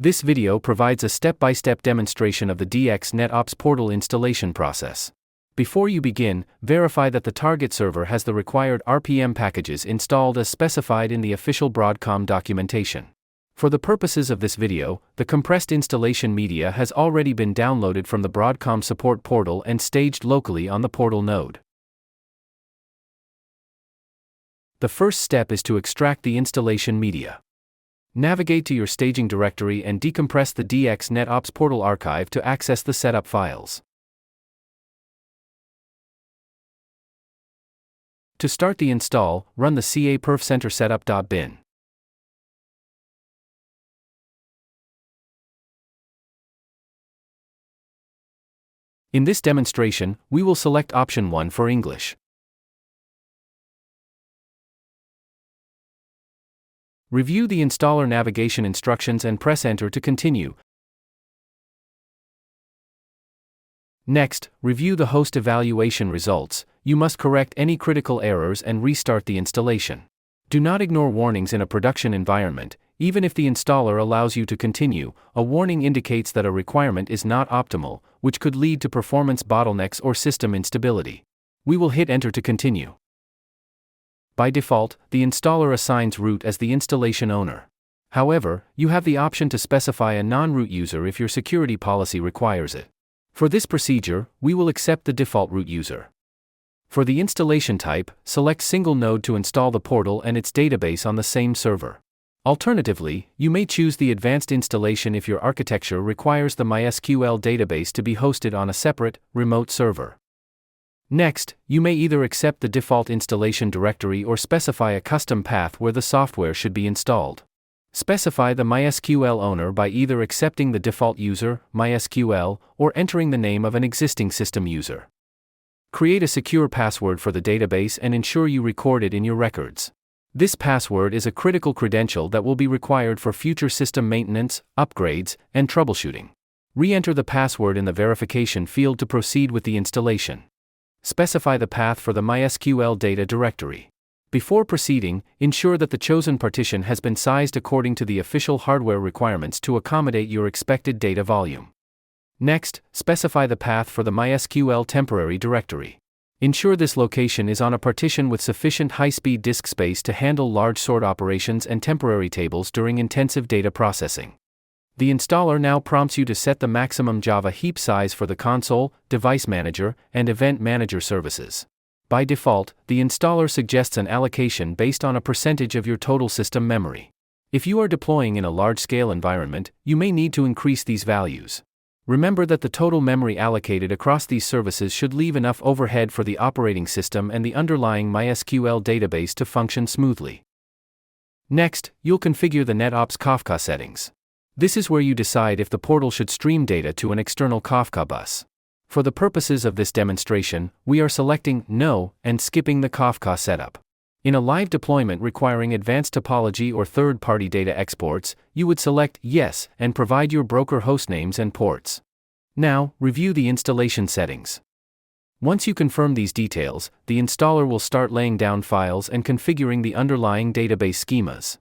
This video provides a step-by-step demonstration of the DX NetOps Portal installation process. Before you begin, verify that the target server has the required RPM packages installed as specified in the official Broadcom documentation. For the purposes of this video, the compressed installation media has already been downloaded from the Broadcom support portal and staged locally on the portal node. The first step is to extract the installation media. Navigate to your staging directory and decompress the DX NetOps Portal archive to access the setup files. To start the install, run the ca perfcenter setup.bin. In this demonstration, we will select option 1 for English. Review the installer navigation instructions and press Enter to continue. Next, review the host evaluation results. You must correct any critical errors and restart the installation. Do not ignore warnings in a production environment. Even if the installer allows you to continue, a warning indicates that a requirement is not optimal, which could lead to performance bottlenecks or system instability. We will hit Enter to continue. By default, the installer assigns root as the installation owner. However, you have the option to specify a non-root user if your security policy requires it. For this procedure, we will accept the default root user. For the installation type, select single node to install the portal and its database on the same server. Alternatively, you may choose the advanced installation if your architecture requires the MySQL database to be hosted on a separate, remote server. Next, you may either accept the default installation directory or specify a custom path where the software should be installed. Specify the MySQL owner by either accepting the default user, MySQL, or entering the name of an existing system user. Create a secure password for the database and ensure you record it in your records. This password is a critical credential that will be required for future system maintenance, upgrades, and troubleshooting. Re-enter the password in the verification field to proceed with the installation. Specify the path for the MySQL data directory. Before proceeding, ensure that the chosen partition has been sized according to the official hardware requirements to accommodate your expected data volume. Next, specify the path for the MySQL temporary directory. Ensure this location is on a partition with sufficient high-speed disk space to handle large sort operations and temporary tables during intensive data processing. The installer now prompts you to set the maximum Java heap size for the console, device manager, and event manager services. By default, the installer suggests an allocation based on a percentage of your total system memory. If you are deploying in a large-scale environment, you may need to increase these values. Remember that the total memory allocated across these services should leave enough overhead for the operating system and the underlying MySQL database to function smoothly. Next, you'll configure the NetOps Kafka settings. This is where you decide if the portal should stream data to an external Kafka bus. For the purposes of this demonstration, we are selecting No and skipping the Kafka setup. In a live deployment requiring advanced topology or third-party data exports, you would select Yes and provide your broker hostnames and ports. Now, review the installation settings. Once you confirm these details, the installer will start laying down files and configuring the underlying database schemas.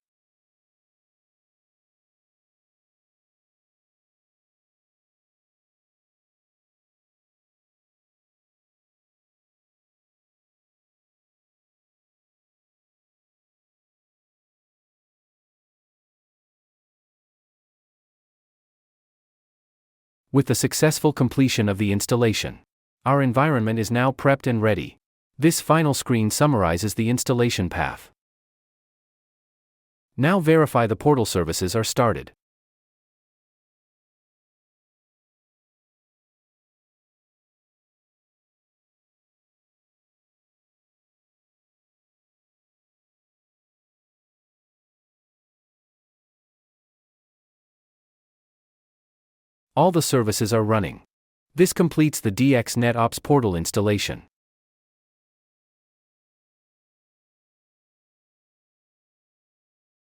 With the successful completion of the installation, our environment is now prepped and ready. This final screen summarizes the installation path. Now verify the portal services are started. All the services are running. This completes the DX NetOps Portal installation.